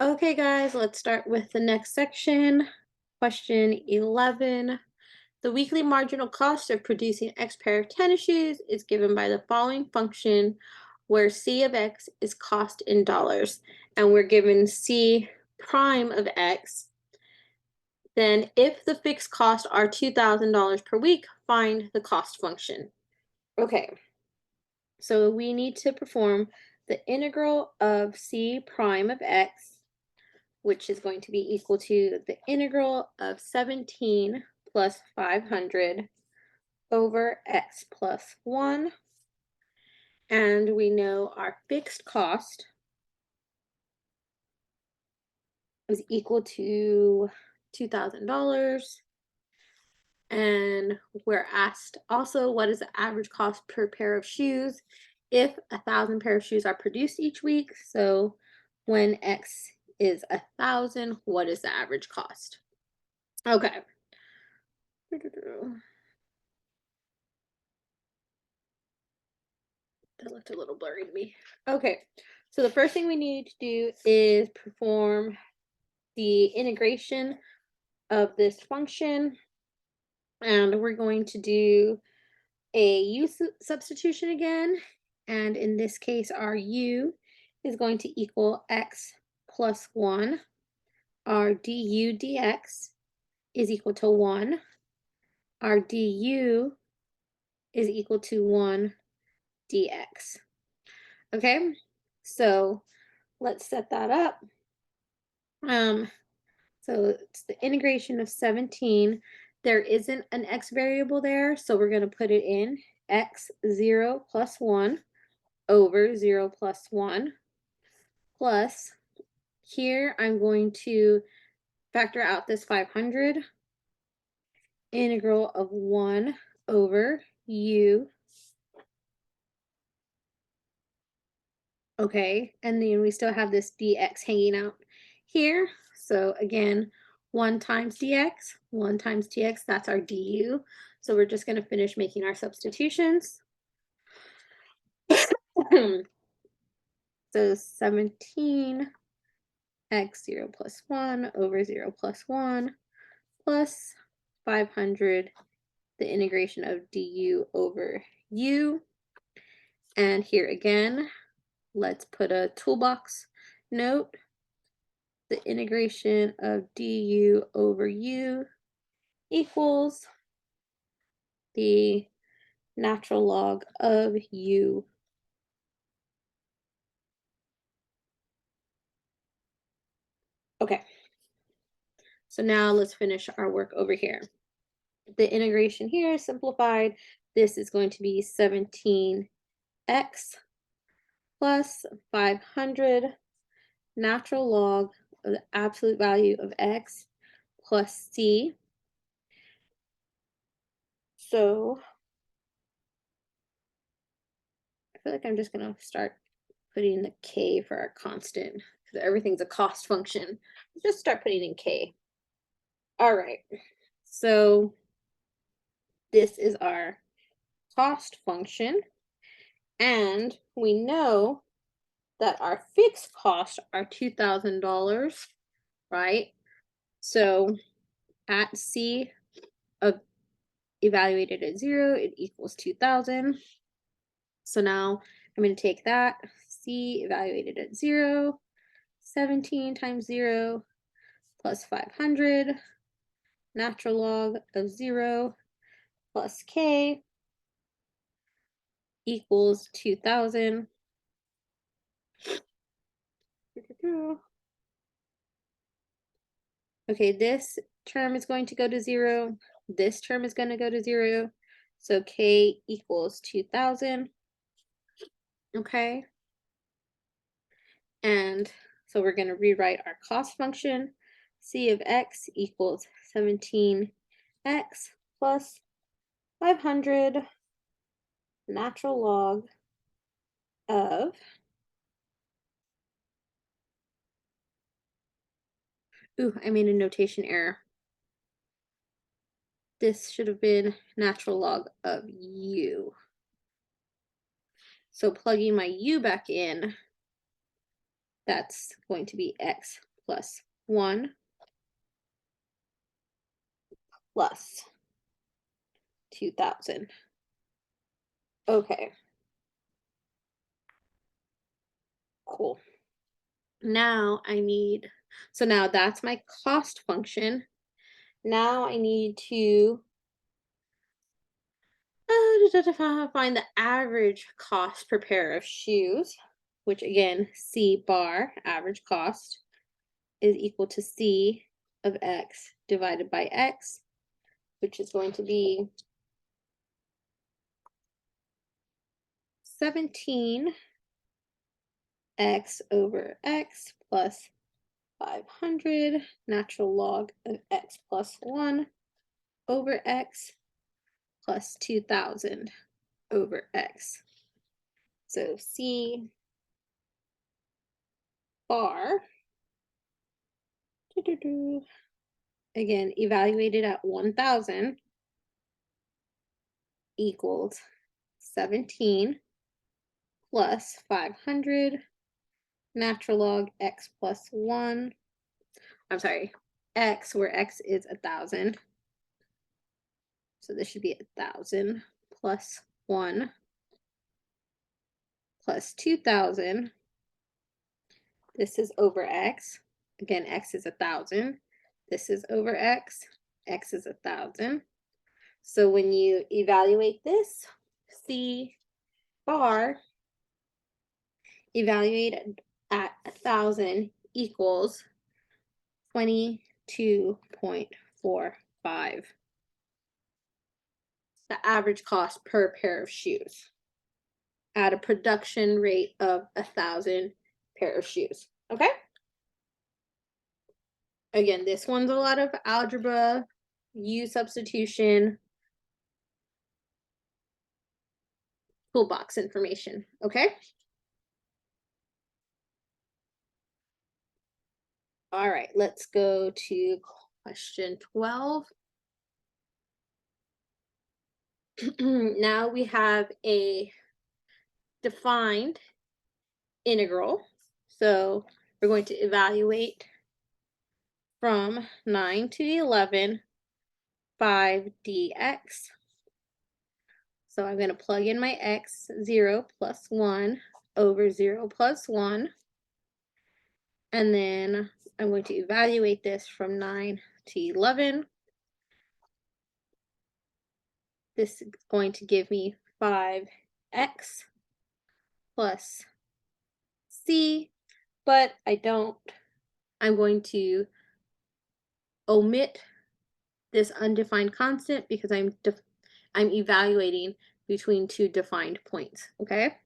Okay, guys, let's start with the next section. Question 11. The weekly marginal cost of producing X pair of tennis shoes is given by the following function where C of X is cost in dollars, and we're given C prime of X. Then if the fixed costs are $2,000 per week, find the cost function. Okay, so we need to perform the integral of C prime of X, which is going to be equal to the integral of 17 plus 500 over x plus 1. And we know our fixed cost is equal to $2,000. And we're asked also what is the average cost per pair of shoes if 1,000 pair of shoes are produced each week. So when x is 1,000, what is the average cost? Okay. That looked a little blurry to me. Okay, so the first thing we need to do is perform the integration of this function, and we're going to do a substitution again, and in this case our u is going to equal x plus 1. Our du dx is equal to 1. Our du is equal to 1 dx. Okay, so let's set that up. So it's the integration of 17. There isn't an x variable there, so we're going to put it in x 0 plus 1 over 0 plus 1 plus, here I'm going to factor out this 500, integral of 1 over u. Okay, and then we still have this dx hanging out here. So again, 1 times dx, 1 times dx, that's our du. So we're just going to finish making our substitutions. So 17 x 0 plus 1 over 0 plus 1 plus 500, the integration of du over u. And here again, let's put a toolbox note. The integration of du over u equals the natural log of u. Okay, so now let's finish our work over here. The integration here is simplified. This is going to be 17x plus 500 natural log of the absolute value of x plus c. So I feel like I'm just going to start putting the k for our constant because everything's a cost function. Just start putting in k. All right. So this is our cost function. And we know that our fixed costs are $2,000, right? So at C of evaluated at 0, it equals 2,000. So now I'm going to take that, C evaluated at 0, 17 times 0 plus 500, natural log of 0 plus K equals 2,000. Okay, this term is going to go to 0. This term is going to go to 0. So K equals 2,000. Okay. And so we're going to rewrite our cost function. C of x equals 17x plus 500 natural log of, I made a notation error. This should have been natural log of u. So plugging my u back in, that's going to be x plus 1 plus 2,000. Okay, cool. Now I need, so now that's my cost function. Now I need to find the average cost per pair of shoes, which again, C bar, average cost, is equal to C of X divided by X, which is going to be 17 X over X plus 500 natural log of X plus 1 over X plus 2,000 over X. So C bar, again, evaluated at 1,000 equals 17 plus 500 natural log X plus 1. I'm sorry, X, where X is 1,000. So this should be 1,000 plus 1 plus 2,000. This is over X. Again, X is 1,000. This is over X. X is 1,000. So when you evaluate this, C bar evaluated at 1,000 equals 22.45. The average cost per pair of shoes at a production rate of 1,000 pair of shoes. Okay. Again, this one's a lot of algebra, U substitution, toolbox information. Okay. All right, let's go to question 12. Now we have a defined integral. So we're going to evaluate from 9 to 11, 5 dx. So I'm going to plug in my x, 0 plus 1 over 0 plus 1. And then I'm going to evaluate this from 9 to 11. This is going to give me 5x plus c, but I'm going to omit this undefined constant because I'm evaluating between two defined points, okay?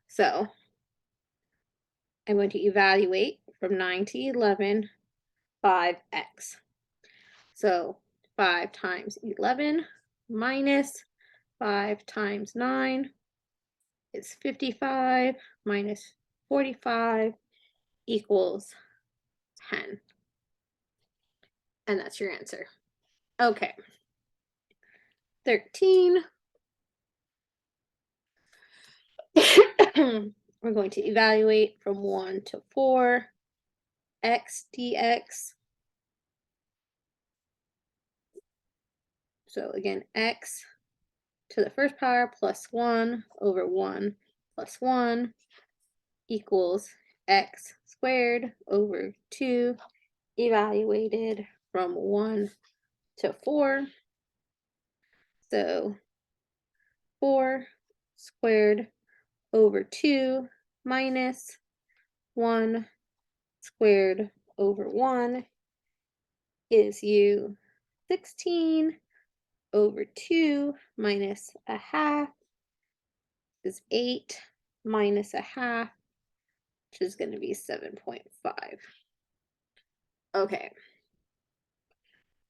So I'm going to evaluate from 9 to 11, 5x. So 5 times 11 minus 5 times 9 is 55 minus 45 equals 10. And that's your answer. Okay. 13. We're going to evaluate from 1 to 4, x dx. So again, x to the first power plus 1 over 1 plus 1 equals x squared over 2, evaluated from 1 to 4. So 4 squared over 2 minus 1 squared over 1 gives you 16 over 2 minus a half is 8 minus a half, which is going to be 7.5. Okay.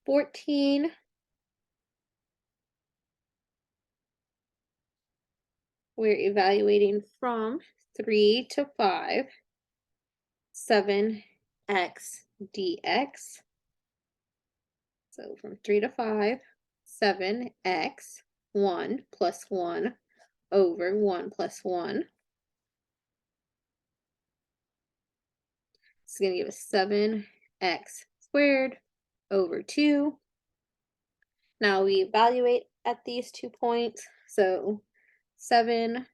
14. We're evaluating from 3 to 5, 7x dx. So from 3 to 5, 7x, 1 plus 1 over 1 plus 1. It's going to give us 7x squared over 2. Now we evaluate at these 2 points. So 7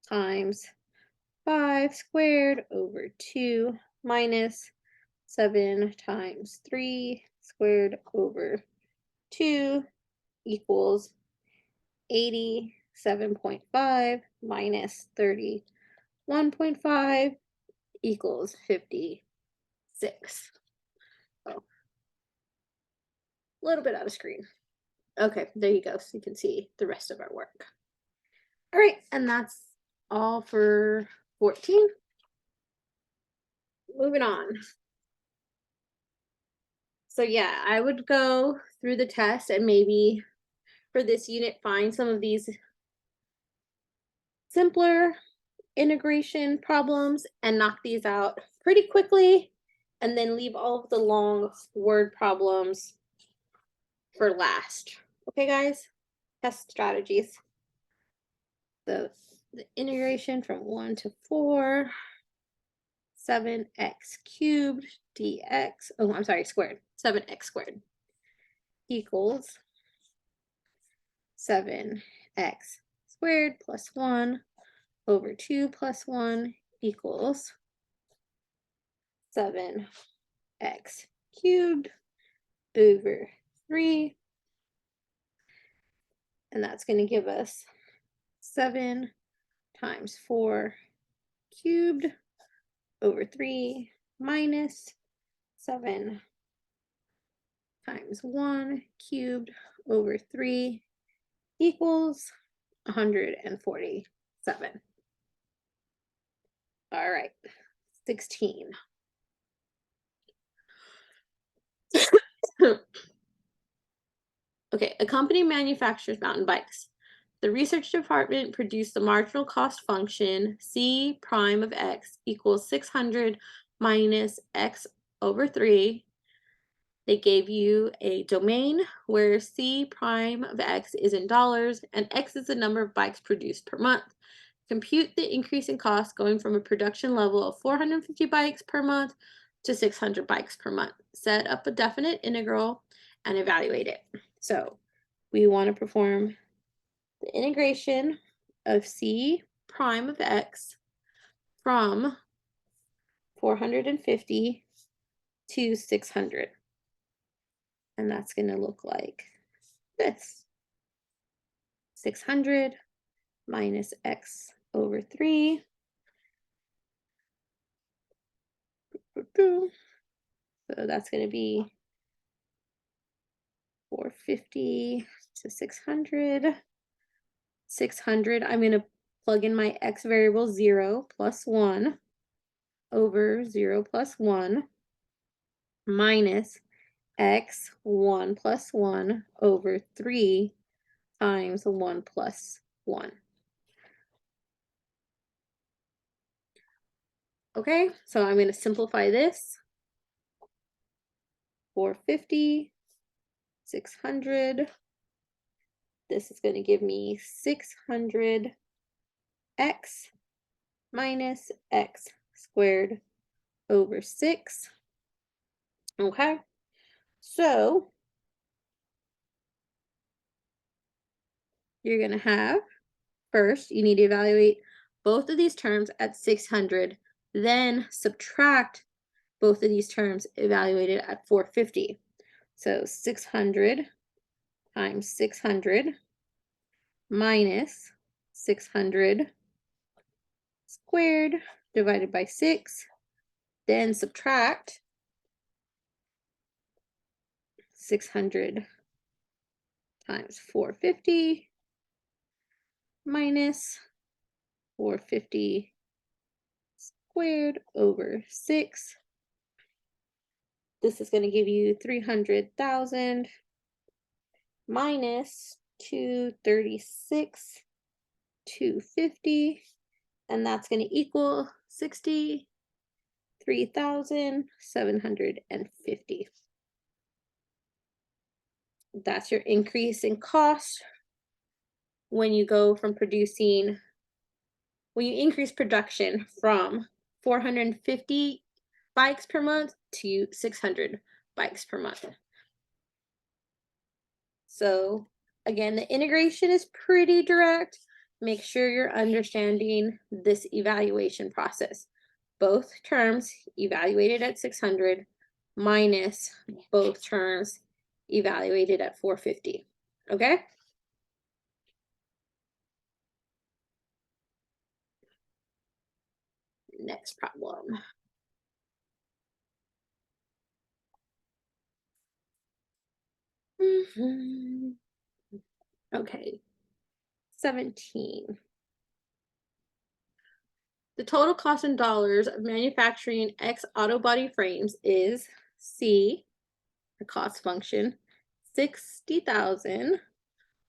times 5 squared over 2 minus 7 times 3 squared over 2 equals 87.5 minus 31.5 equals 56. Oh, a little bit out of screen. Okay, there you go. So you can see the rest of our work. All right, and that's all for 14. Moving on. So yeah, I would go through the test and maybe for this unit find some of these simpler integration problems and knock these out pretty quickly, and then leave all of the long word problems for last. Okay, guys? Test strategies. The integration from 1 to 4, 7x cubed dx, oh, I'm sorry, squared, 7x squared equals 7x squared plus 1 over 2 plus 1 equals 7x cubed over 3. And that's going to give us 7 times 4 cubed over 3 minus 7 times 1 cubed over 3 equals 147. All right, 16. Okay, a company manufactures mountain bikes. The research department produced the marginal cost function C prime of x equals 600 minus x over 3. They gave you a domain where C prime of x is in dollars and x is the number of bikes produced per month. Compute the increase in cost going from a production level of 450 bikes per month to 600 bikes per month. Set up a definite integral and evaluate it. So we want to perform the integration of C prime of x from 450 to 600. And that's going to look like this. 600 minus x over 3. So that's going to be 450 to 600. 600, I'm going to plug in my x variable 0 plus 1 over 0 plus 1 minus x 1 plus 1 over 3 times 1 plus 1. Okay, so I'm going to simplify this. 450, 600. This is going to give me 600x minus x squared over 6. Okay, so you're going to have, first, you need to evaluate both of these terms at 600, then subtract both of these terms evaluated at 450. So 600 times 600 minus 600 squared divided by 6, then subtract 600 times 450 minus 450 squared over 6. This is going to give you 300,000 minus 236, 250, and that's going to equal 63,750. That's your increase in cost when you go from producing, when you increase production from 450 bikes per month to 600 bikes per month. So again, the integration is pretty direct. Make sure you're understanding this evaluation process. Both terms evaluated at 600 minus both terms evaluated at 450. Okay? Next problem. Okay. 17. The total cost in dollars of manufacturing X auto body frames is C, the cost function, 60,000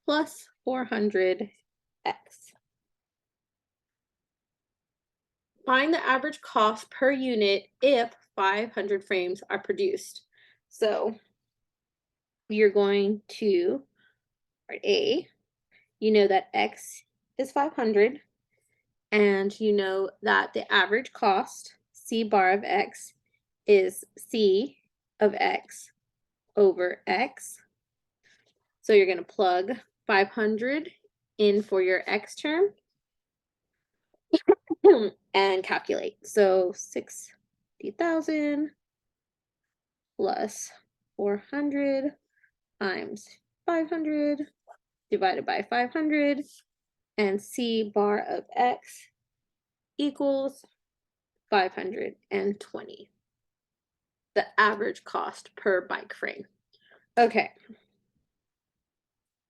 plus 400 X. Find the average cost per unit if 500 frames are produced. So you're going to, part A, you know that X is 500, and you know that the average cost, C bar of X, is C of X over X. So you're going to plug 500 in for your X term and calculate. So 60,000 plus 400 times 500 divided by 500, and C bar of X equals 520. The average cost per bike frame. Okay.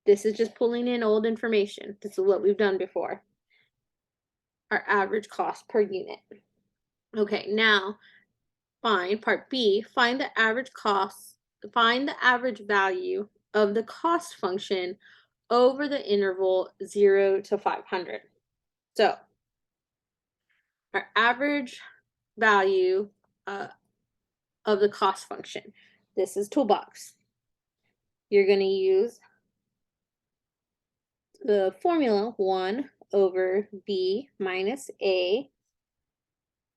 This is just pulling in old information. This is what we've done before. Our average cost per unit. Okay, now find part B, find the average cost, find the average value of the cost function over the interval 0 to 500. So our average value of the cost function. This is toolbox. You're going to use the formula 1 over b minus a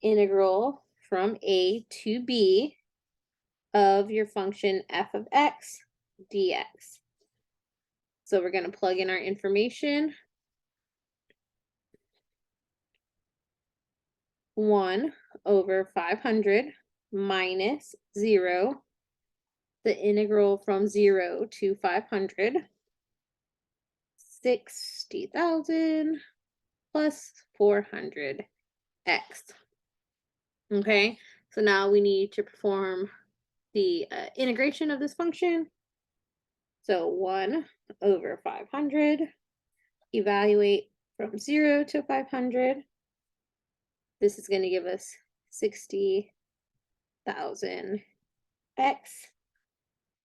integral from a to b of your function f of x dx. So we're going to plug in our information. 1 over 500 minus 0, the integral from 0 to 500, 60,000 plus 400 x. Okay, so now we need to perform the integration of this function. So 1 over 500, evaluate from 0 to 500. This is going to give us 60,000 x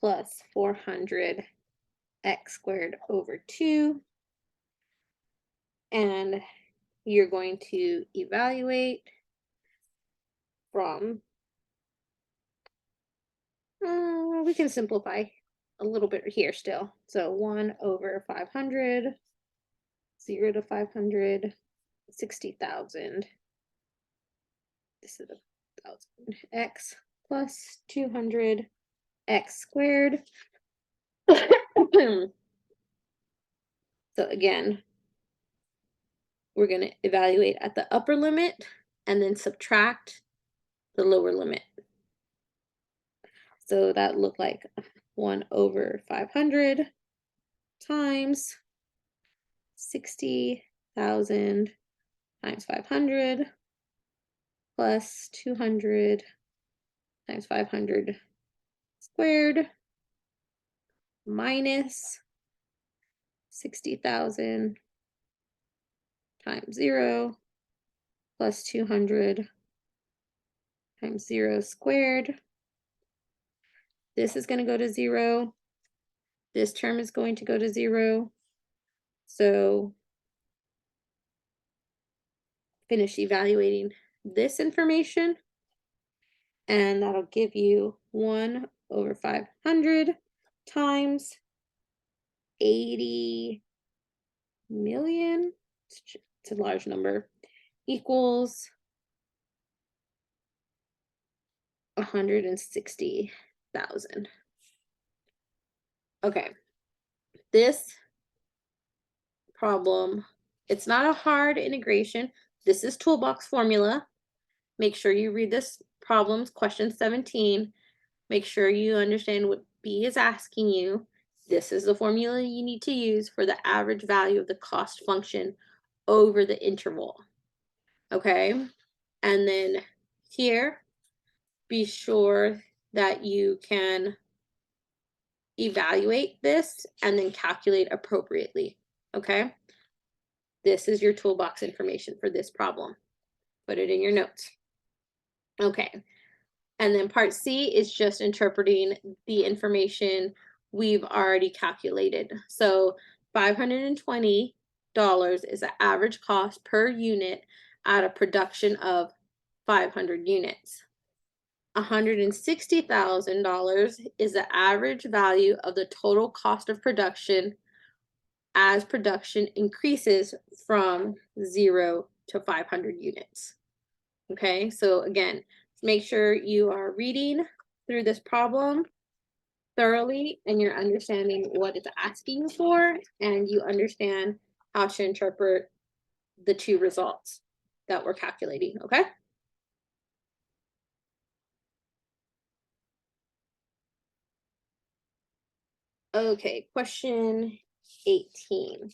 plus 400 x squared over 2. And you're going to evaluate from, we can simplify a little bit here still. So 1 over 500, 0 to 500, 60,000. This is 1,000 x plus 200 x squared. So again, we're going to evaluate at the upper limit and then subtract the lower limit. So that looked like 1 over 500 times 60,000 times 500 plus 200 times 500 squared minus 60,000 times 0 plus 200 times 0 squared. This is going to go to 0. This term is going to go to 0. So finish evaluating this information, and that'll give you 1 over 500 times 80 million. It's a large number, equals 160,000. Okay, this problem, it's not a hard integration. This is toolbox formula. Make sure you read this problem's question 17. Make sure you understand what B is asking you. This is the formula you need to use for the average value of the cost function over the interval. Okay, and then here, be sure that you can evaluate this and then calculate appropriately. Okay, this is your toolbox information for this problem. Put it in your notes. Okay, and then part C is just interpreting the information we've already calculated. So $520 is the average cost per unit at a production of 500 units. $160,000 is the average value of the total cost of production as production increases from 0 to 500 units. Okay, so again, make sure you are reading through this problem thoroughly and you're understanding what it's asking for and you understand how to interpret the two results that we're calculating, okay? Okay, question 18.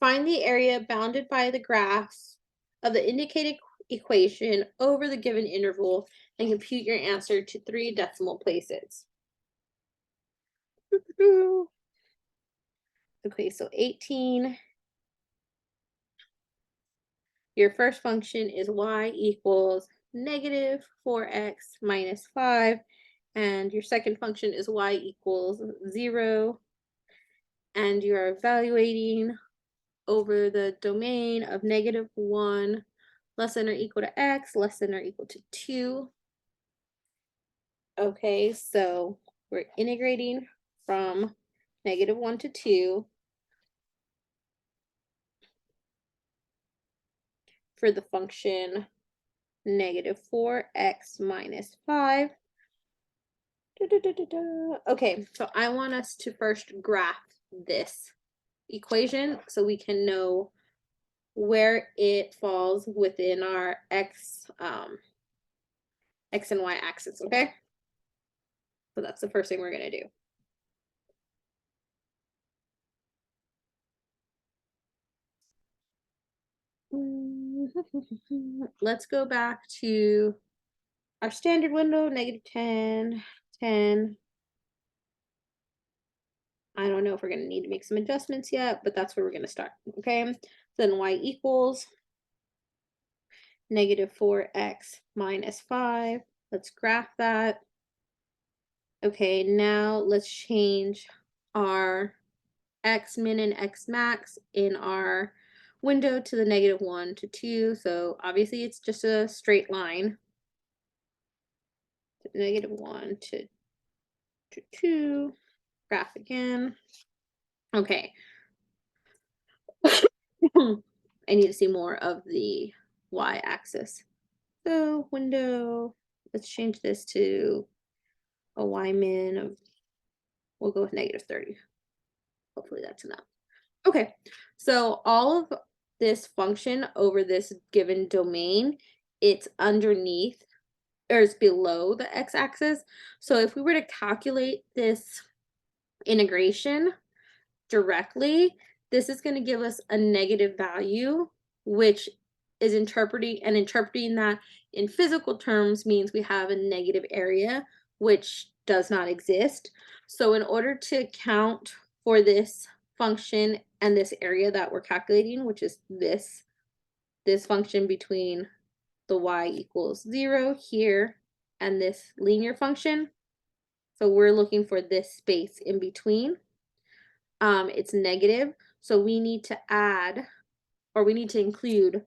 Find the area bounded by the graphs of the indicated equation over the given interval and compute your answer to 3 decimal places. Okay, so 18. Your first function is y equals negative 4x minus 5. And your second function is y equals 0. And you are evaluating over the domain of negative 1 less than or equal to x less than or equal to 2. Okay, so we're integrating from negative 1 to 2 for the function negative 4x minus 5. Okay, so I want us to first graph this equation so we can know where it falls within our x and y axis, okay? So that's the first thing we're gonna do. Let's go back to our standard window, negative 10, 10. I don't know if we're gonna need to make some adjustments yet, but that's where we're gonna start, okay? So then y equals negative 4x minus 5. Let's graph that. Okay, now let's change our x min and x max in our window to the negative 1 to 2. So obviously it's just a straight line. Negative 1 to 2. Graph again. Okay. I need to see more of the y-axis. So window, let's change this to a y min of, we'll go with negative 30. Hopefully that's enough. Okay, so all of this function over this given domain, it's underneath or it's below the x-axis. So if we were to calculate this integration directly, this is going to give us a negative value, which is interpreting that in physical terms means we have a negative area, which does not exist. So in order to account for this function and this area that we're calculating, which is this function between the y equals 0 here and this linear function. So we're looking for this space in between. It's negative, so we need to add, or we need to include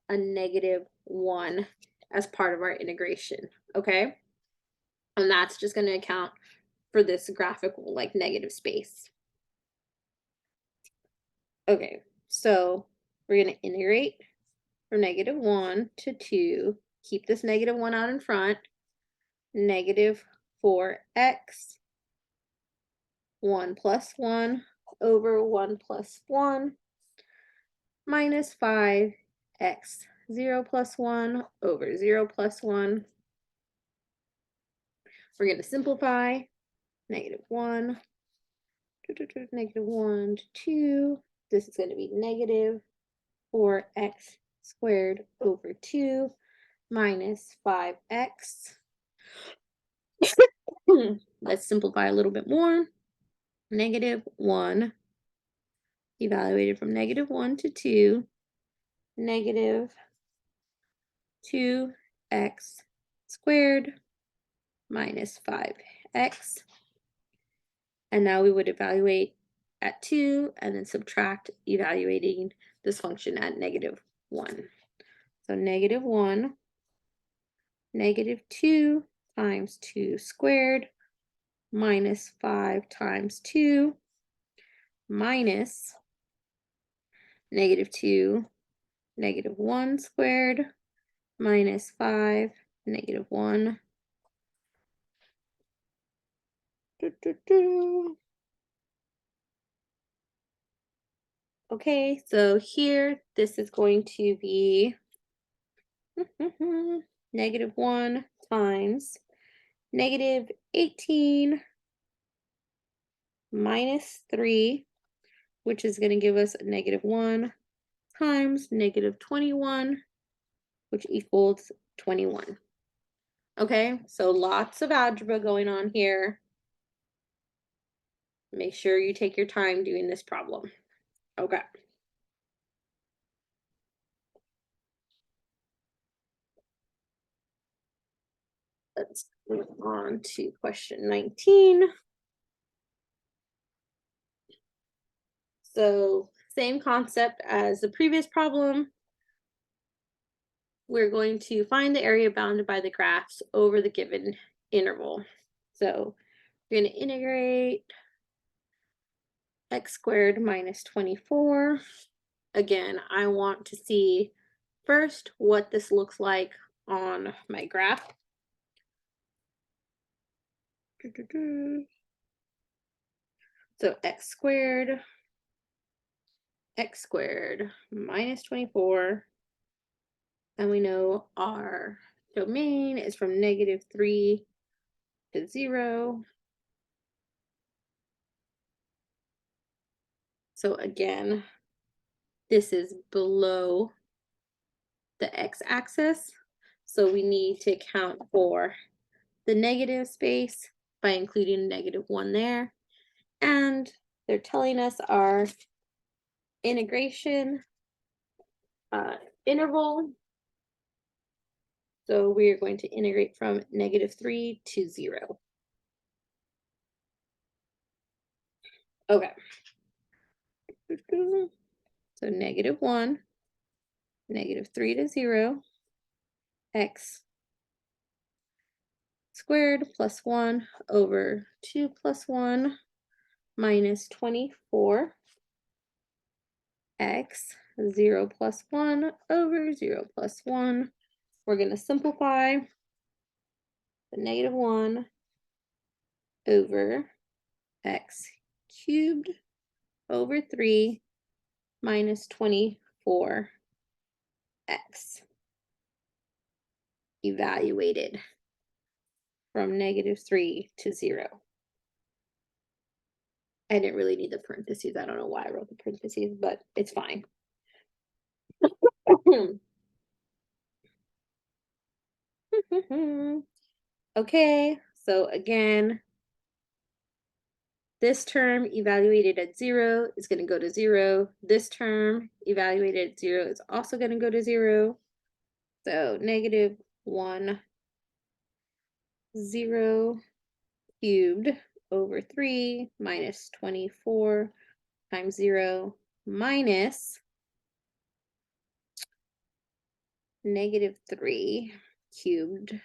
a negative 1 as part of our integration, okay? And that's just going to account for this graphical like negative space. Okay, so we're going to integrate from negative 1 to 2 keep this -1 out in front, negative 4x, 1 plus 1 over 1 plus 1 minus 5x, 0 plus 1 over 0 plus 1. We're going to simplify, -1, -1 to 2. This is going to be negative 4x squared over 2 minus 5x. Let's simplify a little bit more. -1 evaluated from -1 to 2, negative 2x squared minus 5x. And now we would evaluate at 2 and then subtract, evaluating this function at -1. So -1, -2 times 2 squared minus 5 times 2 minus -2, -1 squared minus 5, -1. Okay, so here this is going to be -1 times -18 minus 3, which is going to give us a -1 times -21, which equals 21. Okay, so lots of algebra going on here. Make sure you take your time doing this problem. Okay. Let's move on to question 19. So same concept as the previous problem. We're going to find the area bounded by the graphs over the given interval. So we're going to integrate x squared minus 24. Again, I want to see first what this looks like on my graph. So x squared minus 24. And we know our domain is from -3 to 0. So again, this is below the x-axis. So we need to account for the negative space by including -1 there. And they're telling us our integration interval. So we're going to integrate from -3 to 0. Okay. So -1, -3 to 0, x squared plus 1 over 2 plus 1 minus 24, x 0 plus 1 over 0 plus 1. We're going to simplify the -1 over x cubed over 3 minus 24x evaluated from -3 to 0. I didn't really need the parentheses. I don't know why I wrote the parentheses, but it's fine. Okay, so again, this term evaluated at 0 is going to go to 0. This term evaluated at 0 is also going to go to 0. So -1, 0 cubed over 3 minus 24 times 0 minus -3 cubed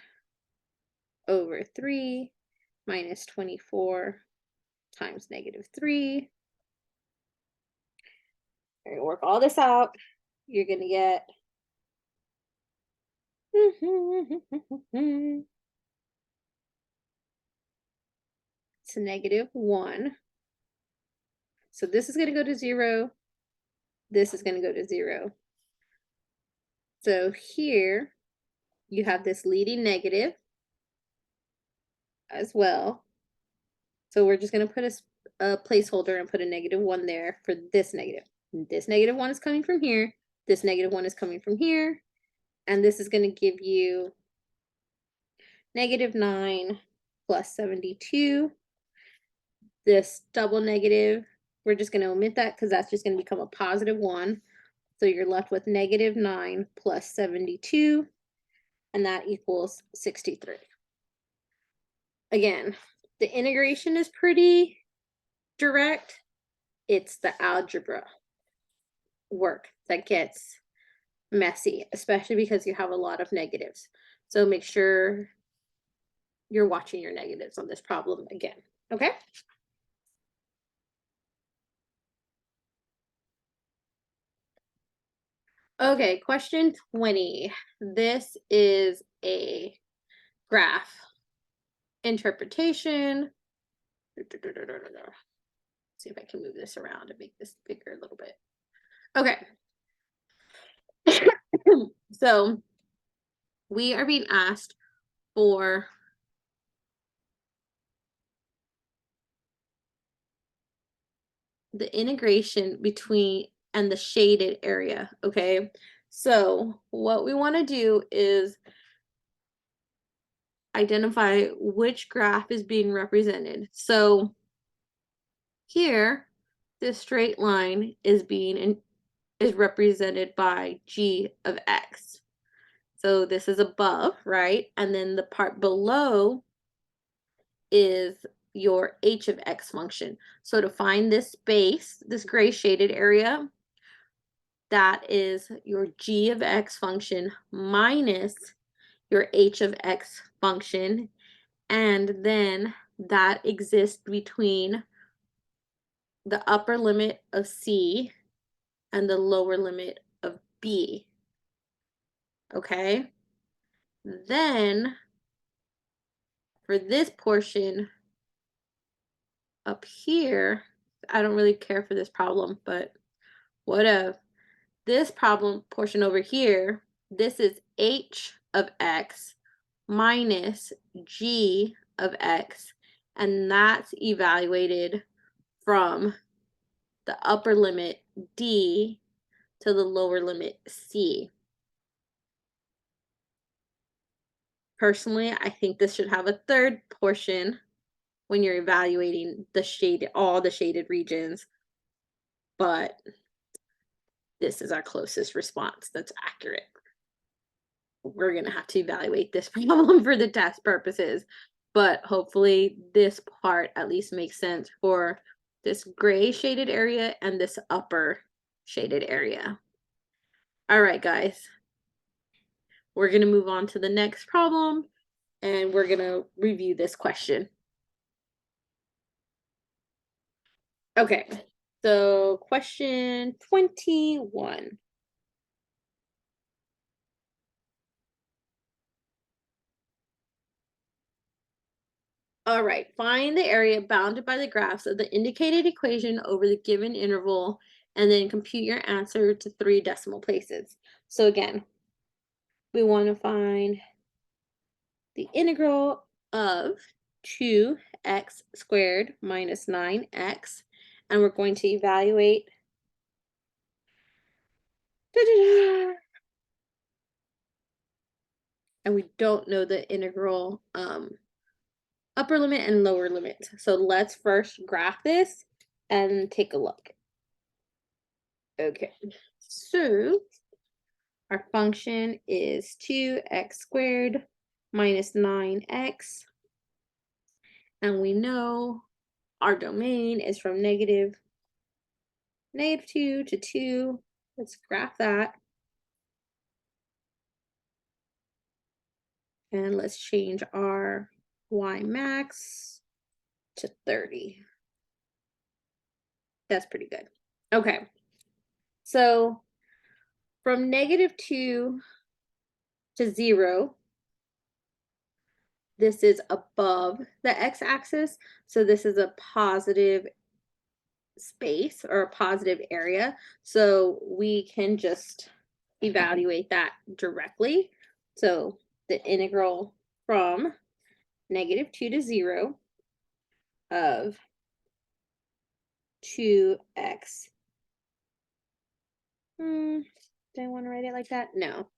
over 3 minus 24 times -3. We're going to work all this out. You're going to get It's -1. So this is going to go to 0. This is going to go to 0. So here you have this leading negative as well. So we're just going to put a placeholder and put a -1 there for this negative. This -1 is coming from here. This -1 is coming from here. And this is going to give you -9 plus 72. This double negative, we're just going to omit that because that's just going to become a +1. So you're left with -9 plus 72, and that equals 63. Again, the integration is pretty direct. It's the algebra work that gets messy, especially because you have a lot of negatives. So make sure you're watching your negatives on this problem again, okay? Okay, question 20. This is a graph interpretation. See if I can move this around and make this bigger a little bit. Okay. So we are being asked for the integration between and the shaded area, okay? So what we want to do is identify which graph is being represented. So here, this straight line is represented by g of x. So this is above, right? And then the part below is your h of x function. So to find this space, this gray shaded area, that is your g of x function minus your h of x function. And then that exists between the upper limit of c and the lower limit of b. Okay? Then for this portion up here, I don't really care for this problem, but whatever. This problem portion over here, this is h of x minus g of x, and that's evaluated from the upper limit d to the lower limit c. Personally, I think this should have a third portion when you're evaluating all the shaded regions, but this is our closest response that's accurate. We're going to have to evaluate this problem for the test purposes, but hopefully this part at least makes sense for this gray shaded area and this upper shaded area. All right, guys, we're going to move on to the next problem, and we're going to review this question. Okay, so question 21. All right, find the area bounded by the graphs of the indicated equation over the given interval, and then compute your answer to 3 decimal places. So again, we want to find the integral of 2x squared minus 9x, and we're going to evaluate and we don't know the integral upper limit and lower limit. So let's first graph this and take a look. Okay, so our function is 2x squared minus 9x. And we know our domain is from -2 to 2. Let's graph that. And let's change our y max to 30. That's pretty good. Okay. So from -2 to 0. This is above the x-axis, so this is a positive space or a positive area. So we can just evaluate that directly. So the integral from -2 to 0 of 2x. Do I want to write it like that? No,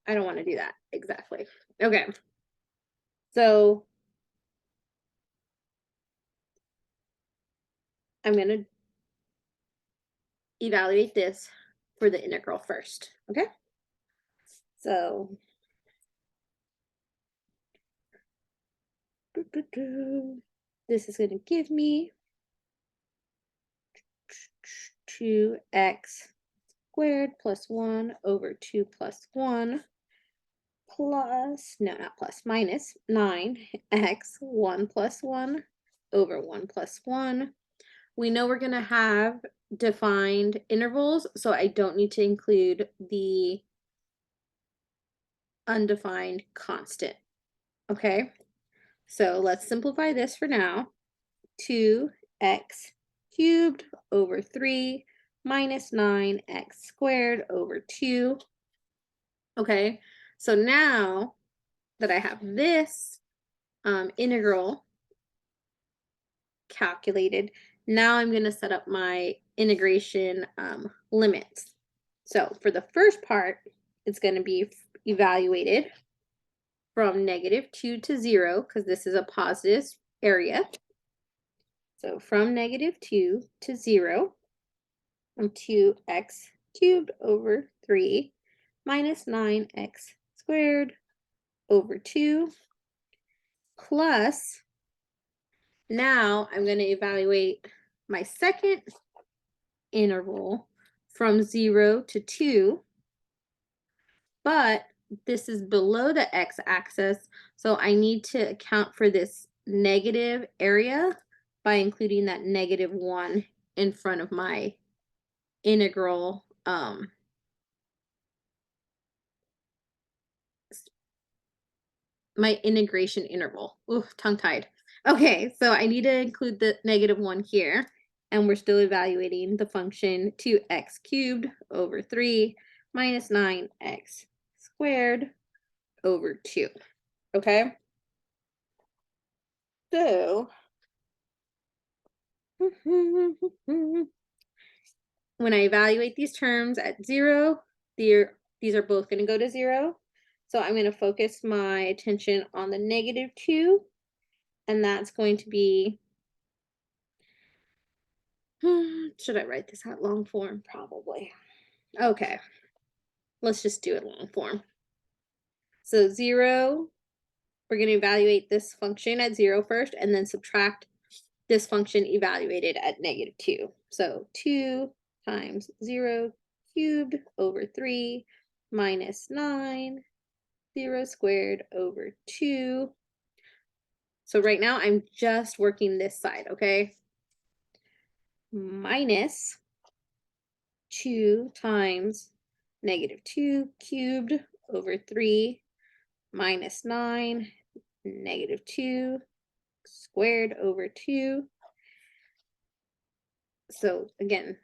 I don't want to do that exactly. Okay. So I'm going to evaluate this for the integral first. Okay. So this is going to give me 2x squared plus 1 over 2 plus 1 plus, no, not plus, minus 9x 1 plus 1 over 1 plus 1. We know we're going to have defined intervals, so I don't need to include the undefined constant. Okay, so let's simplify this for now. 2x cubed over 3 minus 9x squared over 2. Okay, so now that I have this integral calculated, now I'm going to set up my integration limits. So for the first part, it's going to be evaluated from -2 to 0, because this is a positive area. So from -2 to 0, 2x cubed over 3 minus 9x squared over 2 plus, now I'm going to evaluate my second interval from 0 to 2, but this is below the x-axis, so I need to account for this negative area by including that -1 in front of my integral my integration interval. Ooh, tongue-tied. Okay, so I need to include the -1 here, and we're still evaluating the function 2x cubed over 3 minus 9x squared over 2. Okay? So, when I evaluate these terms at 0, these are both going to go to 0. So I'm going to focus my attention on the -2, and that's going to be, should I write this out long form? Probably. Okay, let's just do it long form. So 0, we're going to evaluate this function at 0 first, and then subtract this function evaluated at -2. So 2 times 0 cubed over 3 minus 9, 0 squared over 2. So right now I'm just working this side, okay? Minus 2 times -2 cubed over 3 minus 9, -2 squared over 2. So again,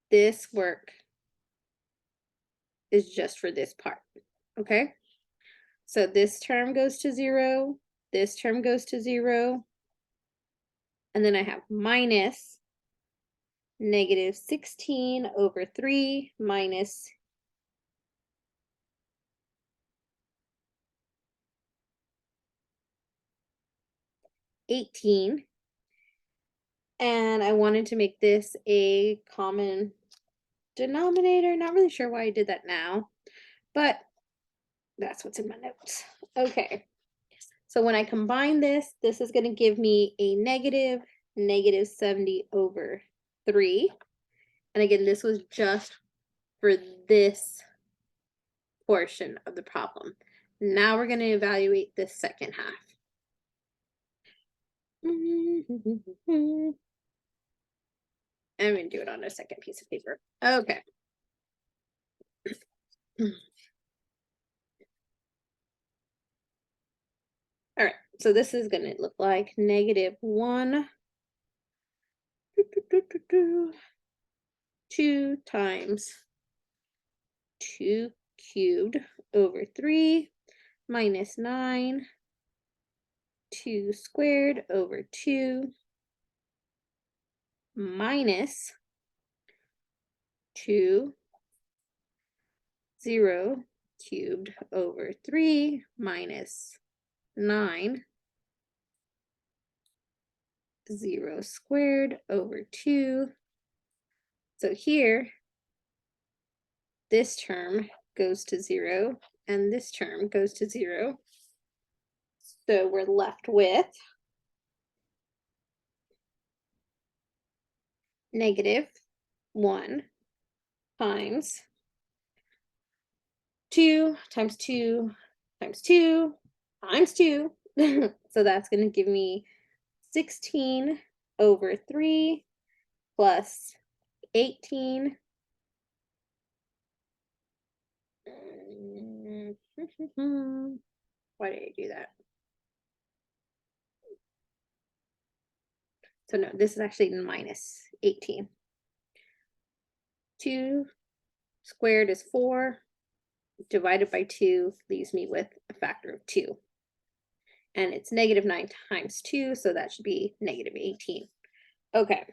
this work is just for this part, okay? So this term goes to 0, this term goes to 0, and then I have minus -16 over 3 minus 18. And I wanted to make this a common denominator. Not really sure why I did that now, but that's what's in my notes. Okay. So when I combine this, this is going to give me a -70 over 3. And again, this was just for this portion of the problem. Now we're going to evaluate this second half. I'm going to do it on a second piece of paper. Okay. So this is going to look like -1 2 times 2 cubed over 3 minus 9 2 squared over 2 minus 2 0 cubed over 3 minus 9 0 squared over 2. So here, this term goes to 0 and this term goes to 0. So we're left with -1 times 2 times 2 times 2 times 2. So that's going to give me 16 over 3 plus 18. Why did I do that? So no, this is actually minus 18. 2 squared is 4. Divided by 2 leaves me with a factor of 2. And it's -9 times 2, so that should be -18. Okay.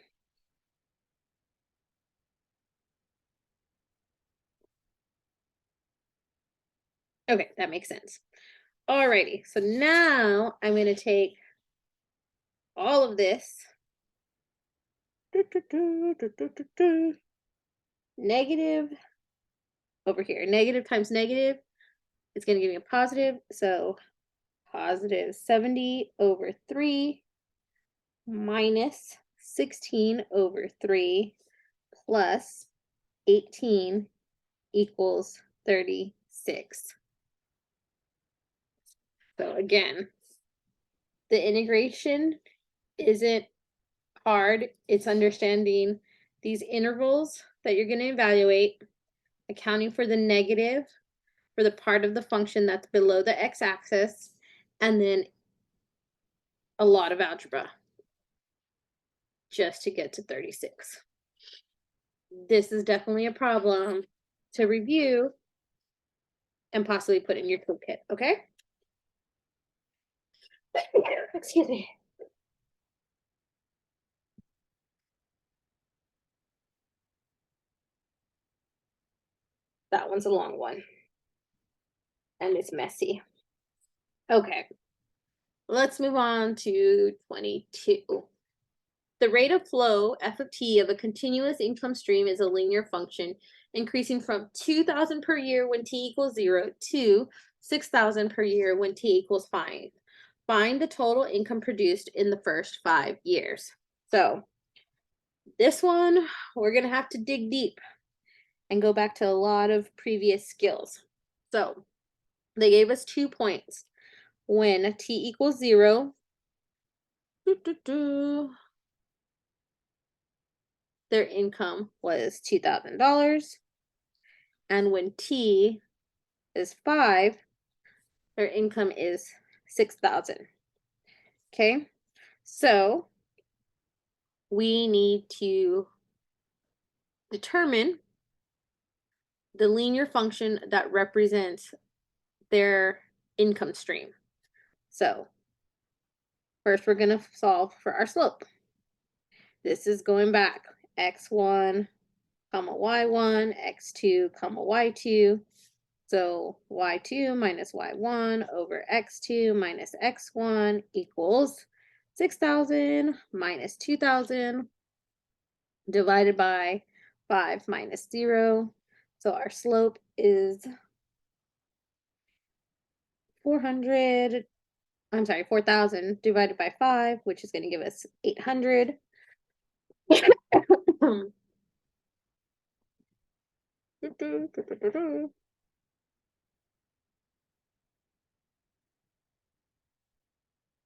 Okay, that makes sense. Alrighty, so now I'm going to take all of this negative over here. Negative times negative is going to give me a positive. So positive 70 over 3 minus 16 over 3 plus 18 equals 36. So again, the integration isn't hard. It's understanding these intervals that you're going to evaluate, accounting for the negative for the part of the function that's below the x-axis, and then a lot of algebra just to get to 36. This is definitely a problem to review and possibly put in your toolkit, okay? Excuse me. That one's a long one. And it's messy. Okay. Let's move on to 22. The rate of flow, f of t, of a continuous income stream is a linear function, increasing from 2,000 per year when t equals 0 to 6,000 per year when t equals 5. Find the total income produced in the first 5 years. So this one, we're going to have to dig deep and go back to a lot of previous skills. So they gave us 2 points. When t equals 0, their income was $2,000. And when t is 5, their income is 6,000. Okay, so we need to determine the linear function that represents their income stream. So first we're going to solve for our slope. This is going back x1, comma y1, x2, comma y2. So y2 minus y1 over x2 minus x1 equals 6,000 minus 2,000 divided by 5 minus 0. So our slope is 400, I'm sorry, 4,000 divided by 5, which is going to give us 800.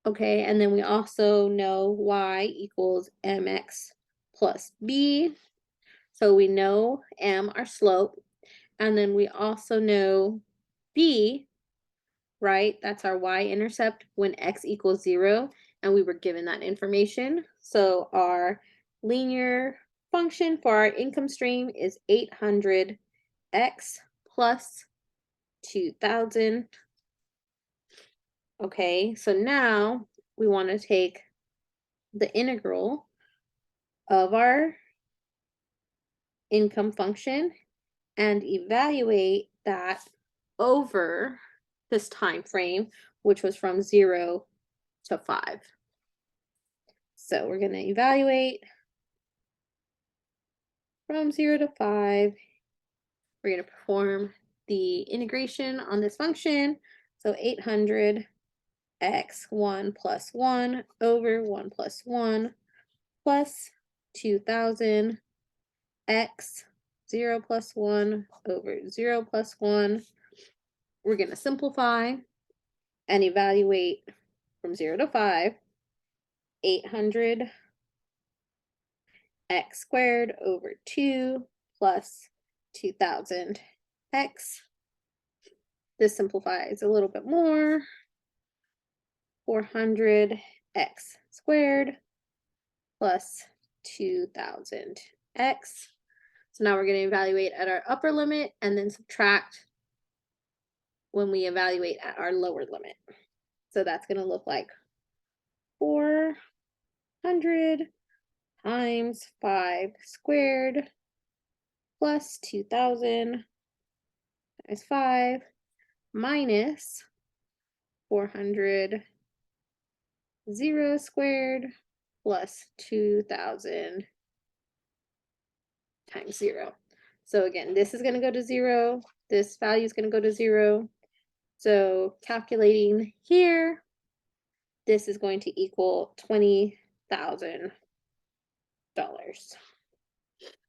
Okay, and then we also know y equals mx plus b. So we know m, our slope, and then we also know b right? That's our y-intercept when x equals 0, and we were given that information. So our linear function for our income stream is 800x plus 2000. Okay, so now we want to take the integral of our income function and evaluate that over this time frame, which was from 0 to 5. So we're going to evaluate from 0 to 5. We're going to perform the integration on this function. So 800 x 1 plus 1 over 1 plus 1 plus 2000 x 0 plus 1 over 0 plus 1. We're going to simplify and evaluate from 0 to 5. 800 x squared over 2 plus 2000 x. This simplifies a little bit more. 400 x squared plus 2000 x. So now we're going to evaluate at our upper limit and then subtract when we evaluate at our lower limit. So that's going to look like 400 times 5 squared plus 2000 times 5 minus 400 0 squared plus 2000 times 0. So again, this is going to go to 0. This value is going to go to 0. So calculating here, this is going to equal $20,000.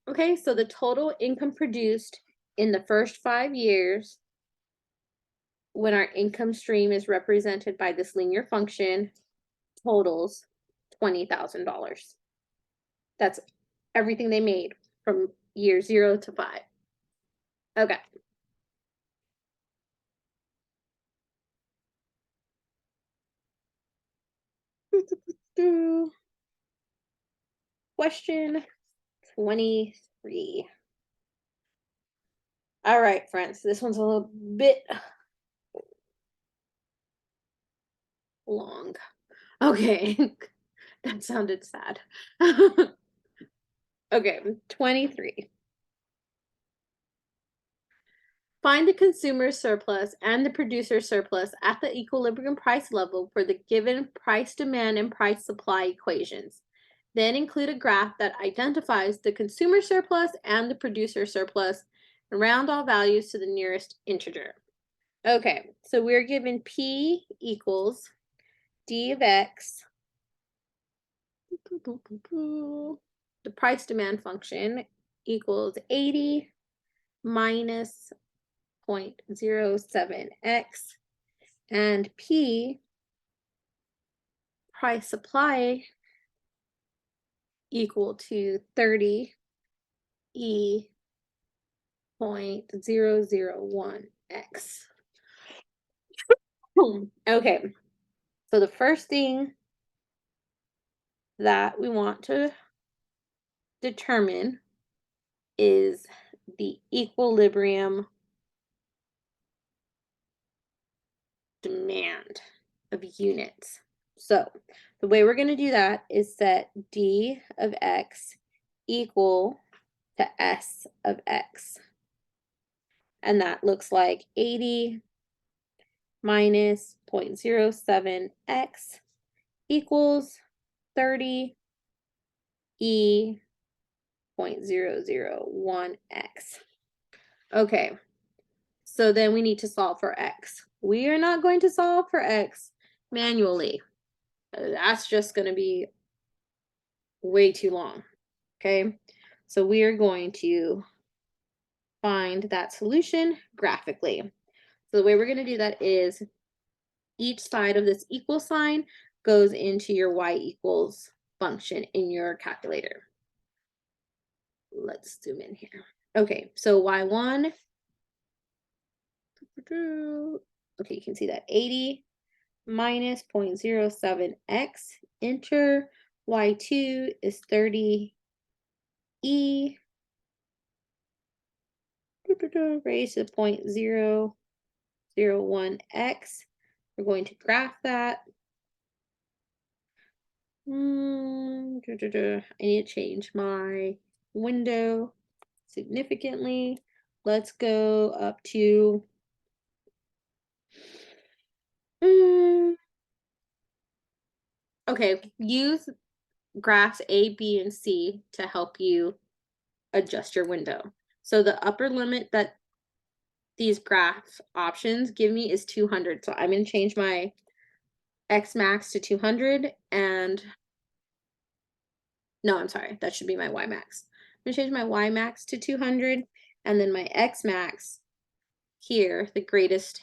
Okay, so the total income produced in the first 5 years when our income stream is represented by this linear function totals $20,000. That's everything they made from year 0 to 5. Okay. Question 23. All right, friends, this one's a little bit long. Okay, that sounded sad. Okay, 23. Find the consumer surplus and the producer surplus at the equilibrium price level for the given price demand and price supply equations. Then include a graph that identifies the consumer surplus and the producer surplus and round all values to the nearest integer. Okay, so we're given P equals D of X, the price demand function equals 80 minus 0.07x, and P, price supply, equal to 30 E 0.001x. Okay, so the first thing that we want to determine is the equilibrium demand of units. So the way we're going to do that is set D of X equal to S of X. And that looks like 80 minus 0.07x equals 30 E 0.001x. Okay, so then we need to solve for x. We are not going to solve for x manually. That's just going to be way too long. Okay, so we are going to find that solution graphically. So the way we're going to do that is each side of this equal sign goes into your y equals function in your calculator. Let's zoom in here. Okay, so y1 okay, you can see that 80 minus 0.07x, enter, y2 is 30e raised to 0.001x. We're going to graph that. I need to change my window significantly. Let's go up to okay, use graphs A, B, and C to help you adjust your window. So the upper limit that these graph options give me is 200. So I'm going to change my X max to 200 and no, I'm sorry, that should be my Y max. I'm going to change my Y max to 200 and then my X max here, the greatest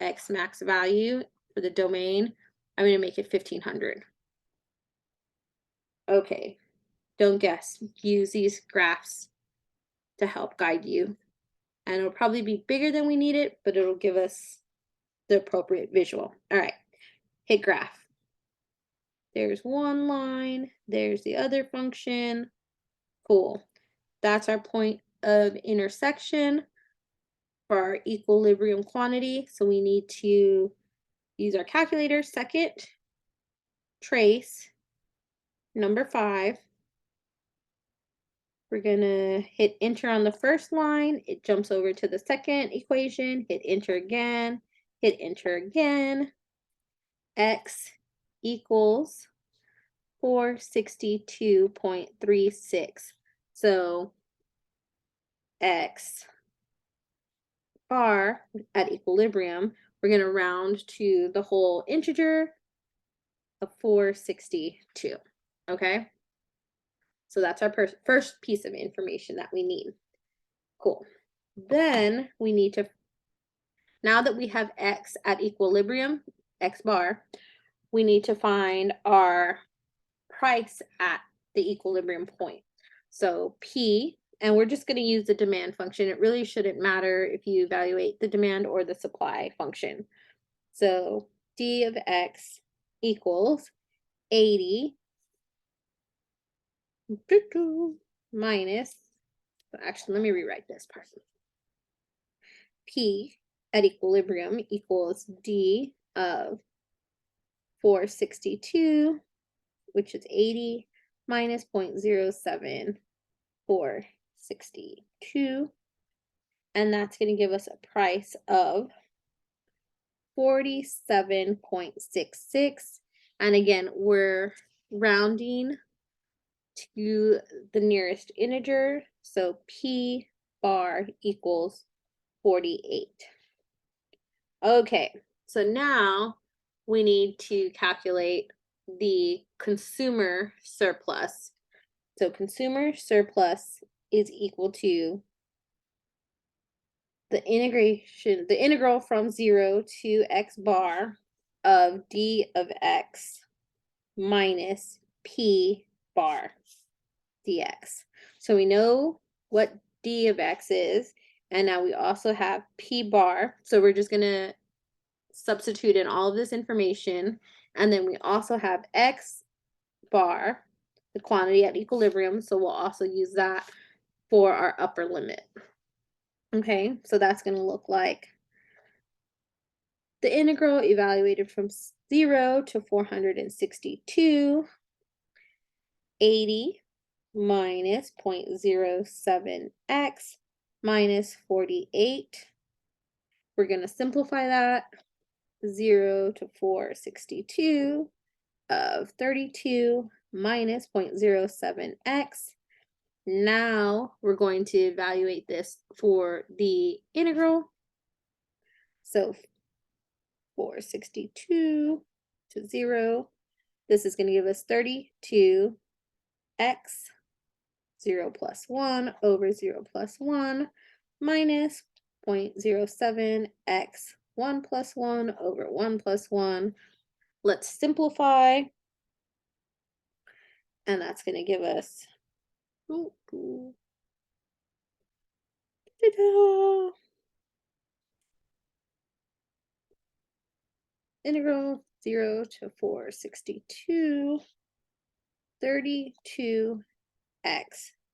X max value for the domain, I'm going to make it 1500. Okay, don't guess. Use these graphs to help guide you. And it'll probably be bigger than we need it, but it'll give us the appropriate visual. All right, hit graph. There's one line, there's the other function. Cool. That's our point of intersection for our equilibrium quantity. So we need to use our calculator. Second, trace number 5. We're gonna hit enter on the first line. It jumps over to the second equation, hit enter again, hit enter again. X equals 462.36. So X bar at equilibrium, we're going to round to the whole integer of 462. Okay. So that's our first piece of information that we need. Cool. Then we need to, now that we have X at equilibrium, X bar, we need to find our price at the equilibrium point. So P, and we're just going to use the demand function. It really shouldn't matter if you evaluate the demand or the supply function. So D of X equals 80 minus, actually, let me rewrite this part. P at equilibrium equals D of 462, which is 80 minus 0.07462. And that's going to give us a price of 47.66. And again, we're rounding to the nearest integer. So P bar equals 48. Okay, so now we need to calculate the consumer surplus. So consumer surplus is equal to the integral from 0 to x bar of d of x minus p bar dx. So we know what d of x is, and now we also have p bar. So we're just going to substitute in all of this information, and then we also have x bar, the quantity at equilibrium, so we'll also use that for our upper limit. Okay, so that's going to look like the integral evaluated from 0 to 462, 80 minus 0.07x minus 48. We're going to simplify that. 0 to 462 of 32 minus 0.07x. Now we're going to evaluate this for the integral. So 462 to 0. This is going to give us 32x 0 plus 1 over 0 plus 1 minus 0.07x 1 plus 1 over 1 plus 1. Let's simplify. And that's going to give us integral 0 to 462 32x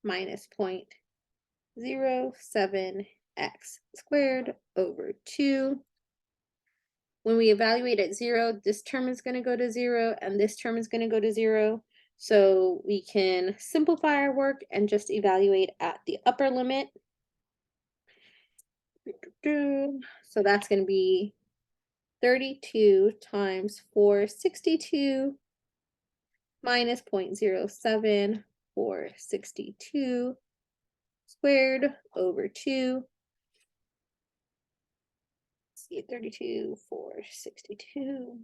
minus 0.07x squared over 2. When we evaluate at 0, this term is going to go to 0 and this term is going to go to 0. So we can simplify our work and just evaluate at the upper limit. So that's going to be 32 times 462 minus 0.07 462 squared over 2. Let's see, 32 462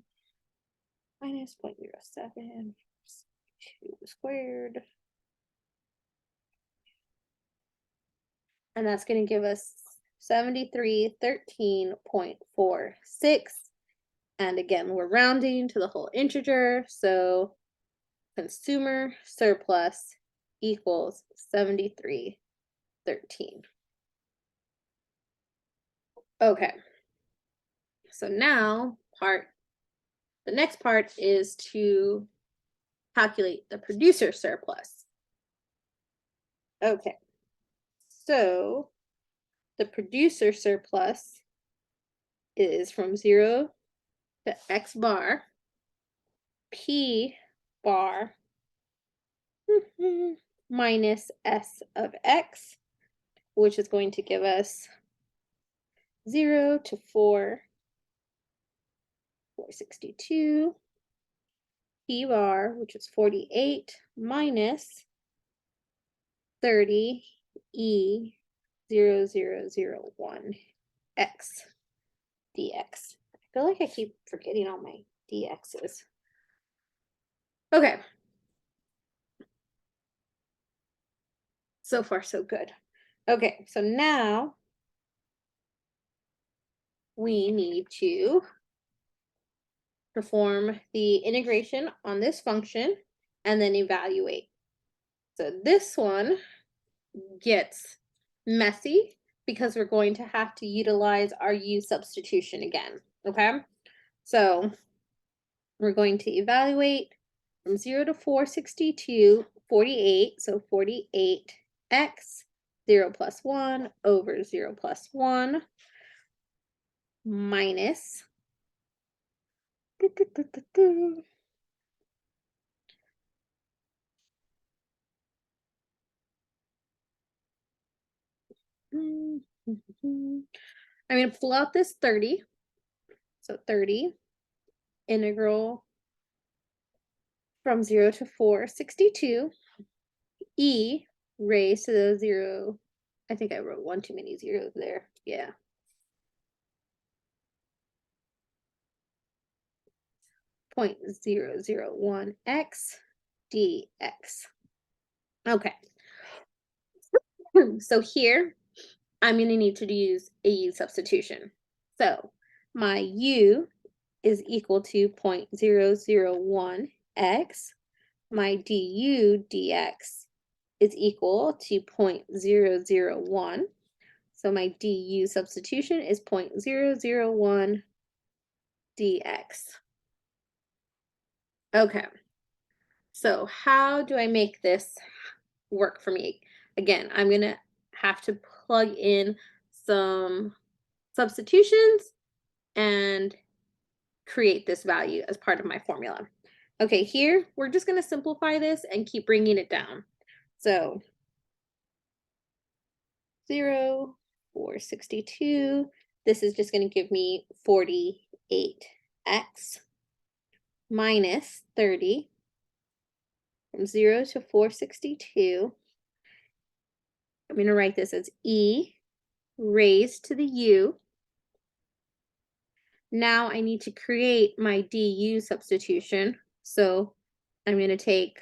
minus 0.07 2 squared. And that's going to give us 7313.46. And again, we're rounding to the whole integer. So consumer surplus equals 7313. Okay. So now the next part is to calculate the producer surplus. Okay. So the producer surplus is from 0 to x bar, p bar minus s of x, which is going to give us 0 to 462, p bar, which is 48, minus 30 e 0001 x dx. I feel like I keep forgetting all my dx's. Okay. So far, so good. Okay, so now we need to perform the integration on this function and then evaluate. So this one gets messy because we're going to have to utilize our u substitution again, okay? So we're going to evaluate from 0 to 462, 48, so 48x, 0 plus 1 over 0 plus 1, minus 'm going to pull out this 30. So 30 integral from 0 to 462 e raised to the 0. I think I wrote one too many zeros there. Yeah. Point 0.001 x dx. Okay. So here I'm going to need to use a u substitution. So my u is equal to 0.001 x. My du dx is equal to 0.001. So my du substitution is 0.001 dx. Okay. So how do I make this work for me? Again, I'm going to have to plug in some substitutions and create this value as part of my formula. Okay, here we're just going to simplify this and keep bringing it down. So 0, 462, this is just going to give me 48x minus 30 from 0 to 462. I'm going to write this as e raised to the u. Now I need to create my du substitution. So I'm going to take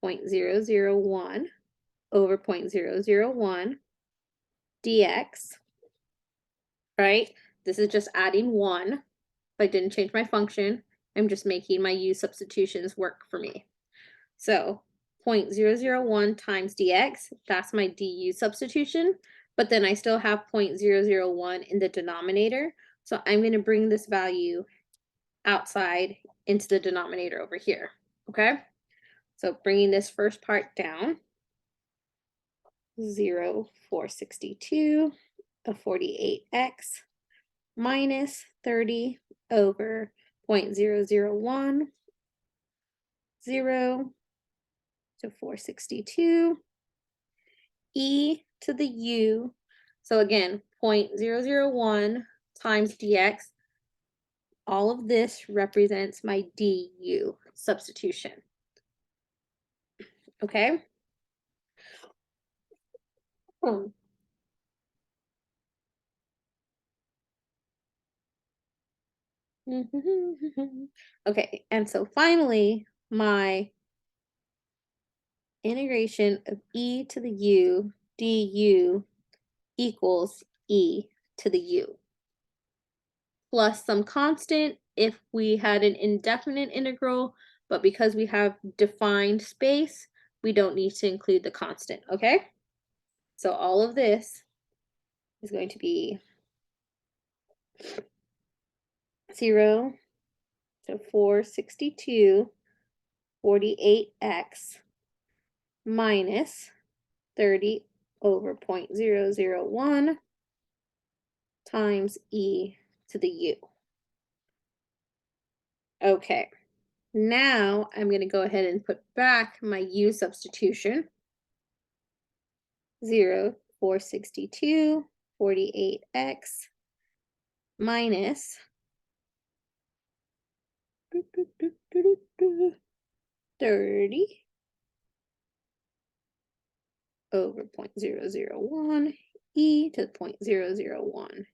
0.001 over 0.001 dx, right? This is just adding 1. If I didn't change my function, I'm just making my u substitutions work for me. So 0.001 times dx, that's my du substitution, but then I still have 0.001 in the denominator. So I'm going to bring this value outside into the denominator over here, okay? So bringing this first part down, 0, 462 of 48x minus 30 over 0.001, 0 to 462, e to the u. So again, 0.001 times dx. All of this represents my du substitution. Okay? Okay, and so finally, my integration of e to the u du equals e to the u plus some constant if we had an indefinite integral, but because we have defined space, we don't need to include the constant, okay? So all of this is going to be 0 to 462 48x minus 30 over 0.001 times e to the u. Okay, now I'm going to go ahead and put back my u substitution. 0, 462, 48x minus 30 over 0.001 e to the 0.001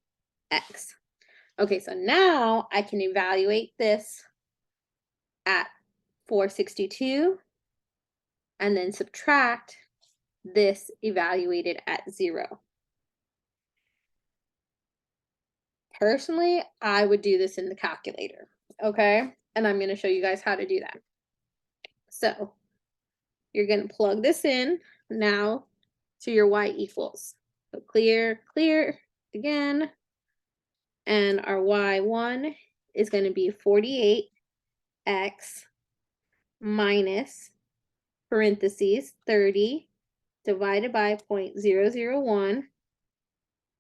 x. Okay, so now I can evaluate this at 462 and then subtract this evaluated at 0. Personally, I would do this in the calculator, okay? And I'm going to show you guys how to do that. So you're going to plug this in now to your y equals. So clear again. And our y1 is going to be 48x minus parentheses 30 divided by 0.001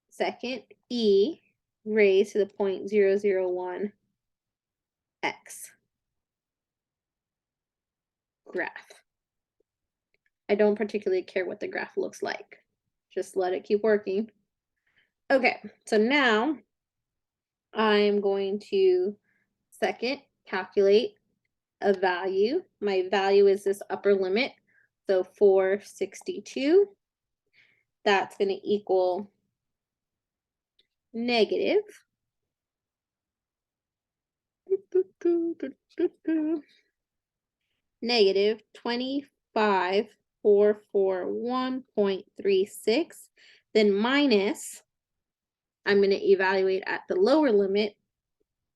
second e raised to the 0.001 x graph. I don't particularly care what the graph looks like. Just let it keep working. Okay, so now I'm going to second calculate a value. My value is this upper limit. So 462. That's going to equal negative 25,441.36. Then minus, I'm going to evaluate at the lower limit,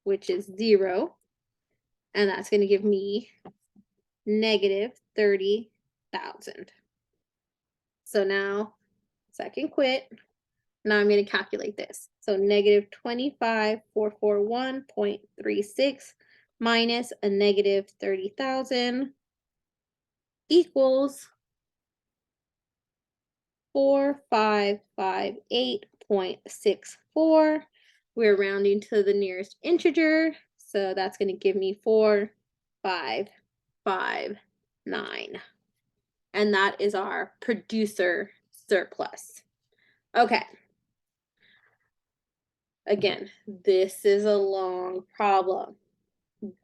which is 0. And that's going to give me negative 30,000. So now, second quit. Now I'm going to calculate this. So negative 25,441.36 minus a negative 30,000 equals 4558.64. We're rounding to the nearest integer, so that's going to give me 4559. And that is our producer surplus. Okay. Again, this is a long problem.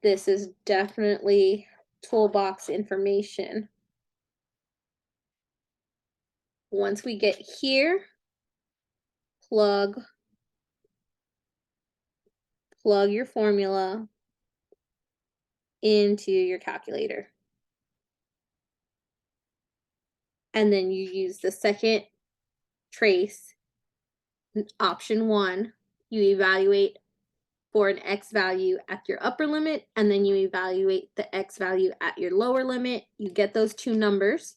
This is definitely toolbox information. Once we get here, plug your formula into your calculator. And then you use the second trace, option 1. You evaluate for an x value at your upper limit, and then you evaluate the x value at your lower limit. You get those two numbers,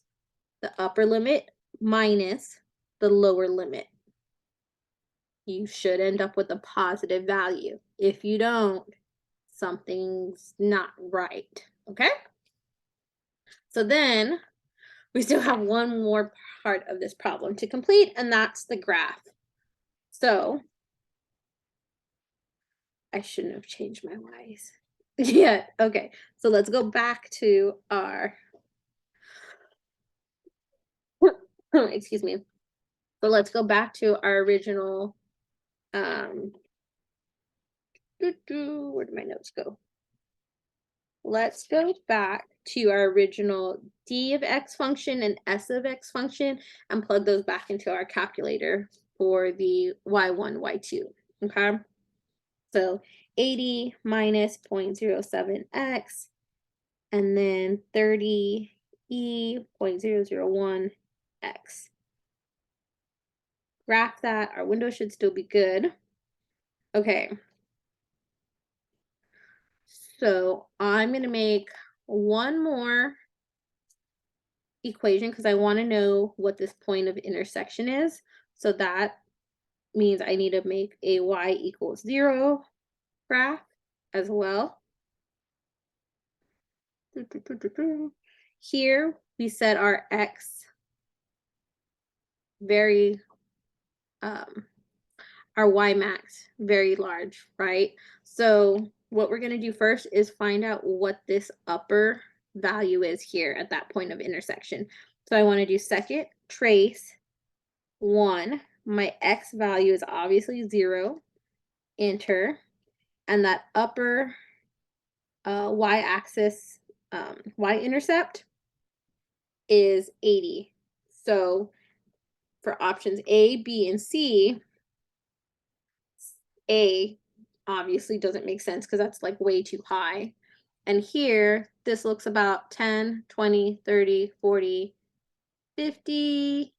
the upper limit minus the lower limit. you should end up with a positive value. If you don't, something's not right, okay? So then we still have one more part of this problem to complete, and that's the graph. So I shouldn't have changed my Y's. Yeah, okay. So let's go back to our, excuse me. So let's go back to our original, where did my notes go? Let's go back to our original d of x function and s of x function and plug those back into our calculator for the y1, y2, okay? So 80 minus 0.07x, and then 30 e 0.001 x. Graph that. Our window should still be good. Okay. So I'm going to make one more equation because I want to know what this point of intersection is. So that means I need to make a y equals 0 graph as well. Here we set our x very, our y max very large, right? So what we're going to do first is find out what this upper value is here at that point of intersection. So I want to do second trace 1. My x value is obviously 0. Enter. And that upper y-axis, y-intercept is 80. So for options A, B, and C, A obviously doesn't make sense because that's like way too high. And here, this looks about 10, 20, 30, 40, 50,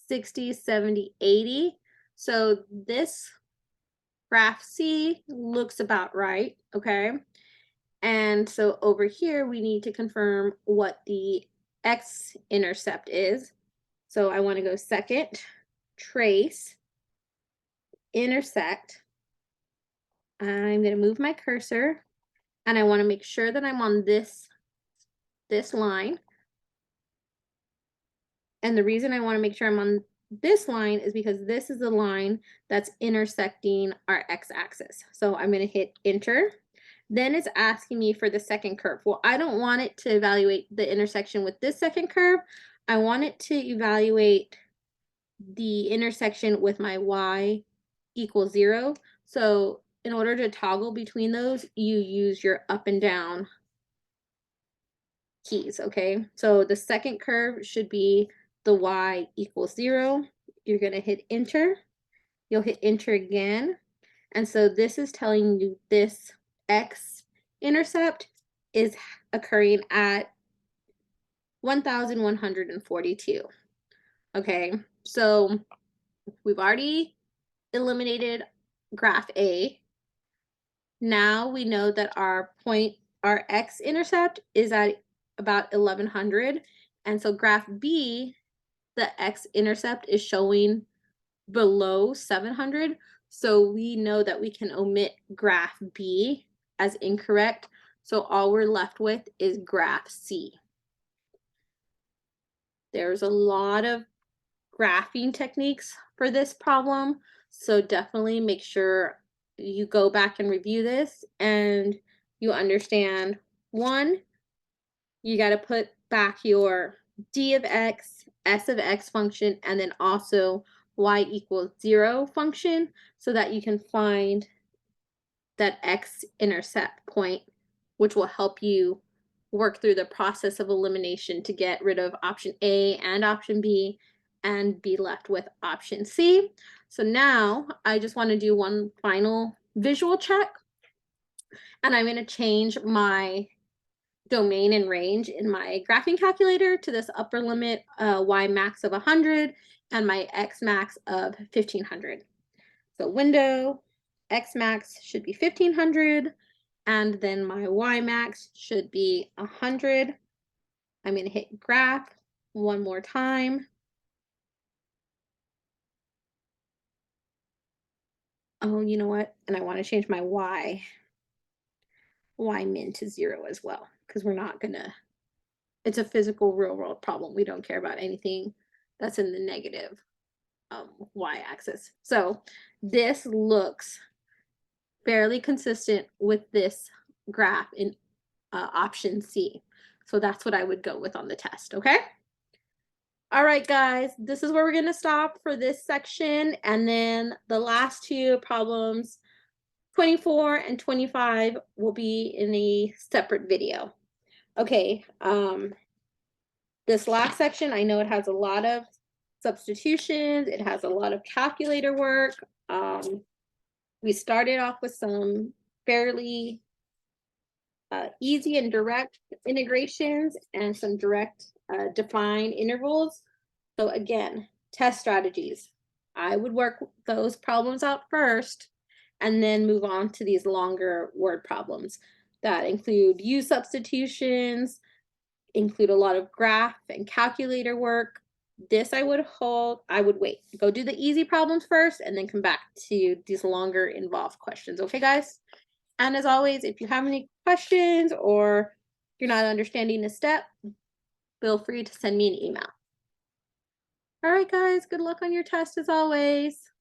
60, 70, 80. So this graph C looks about right, okay? And so over here, we need to confirm what the x-intercept is. So I want to go second, trace, intersect. I'm going to move my cursor, and I want to make sure that I'm on this line. And the reason I want to make sure I'm on this line is because this is the line that's intersecting our x-axis. So I'm going to hit enter. Then it's asking me for the second curve. Well, I don't want it to evaluate the intersection with this second curve. I want it to evaluate the intersection with my y equals 0. So in order to toggle between those, you use your up and down keys, okay? So the second curve should be the y equals 0. You're going to hit enter. You'll hit enter again. And so this is telling you this x-intercept is occurring at 1,142. Okay, so we've already eliminated graph A. Now we know that our x-intercept is at about 1,100. And so graph B, the x-intercept is showing below 700. So we know that we can omit graph B as incorrect. So all we're left with is graph C. There's a lot of graphing techniques for this problem. So definitely make sure you go back and review this and you understand, one, you got to put back your d of x, s of x function, and then also y equals 0 function so that you can find that x-intercept point, which will help you work through the process of elimination to get rid of option A and option B and be left with option C. So now I just want to do one final visual check, and I'm going to change my domain and range in my graphing calculator to this upper limit y max of 100 and my x max of 1500. So window x max should be 1500, and then my y max should be 100. I'm going to hit graph one more time. Oh, you know what? And I want to change my y min to 0 as well, because we're not gonna, it's a physical real world problem. We don't care about anything that's in the negative y-axis. So this looks fairly consistent with this graph in option C. So that's what I would go with on the test, okay? All right, guys, this is where we're gonna stop for this section. And then the last two problems, 24 and 25, will be in a separate video. Okay, this last section, I know it has a lot of substitutions, it has a lot of calculator work. We started off with some fairly easy and direct integrations and some direct defined intervals. So again, test strategies. I would work those problems out first and then move on to these longer word problems that include use substitutions, include a lot of graph and calculator work. This I would wait. Go do the easy problems first and then come back to these longer involved questions. Okay, guys? And as always, if you have any questions or you're not understanding a step, feel free to send me an email. All right, guys, good luck on your test as always.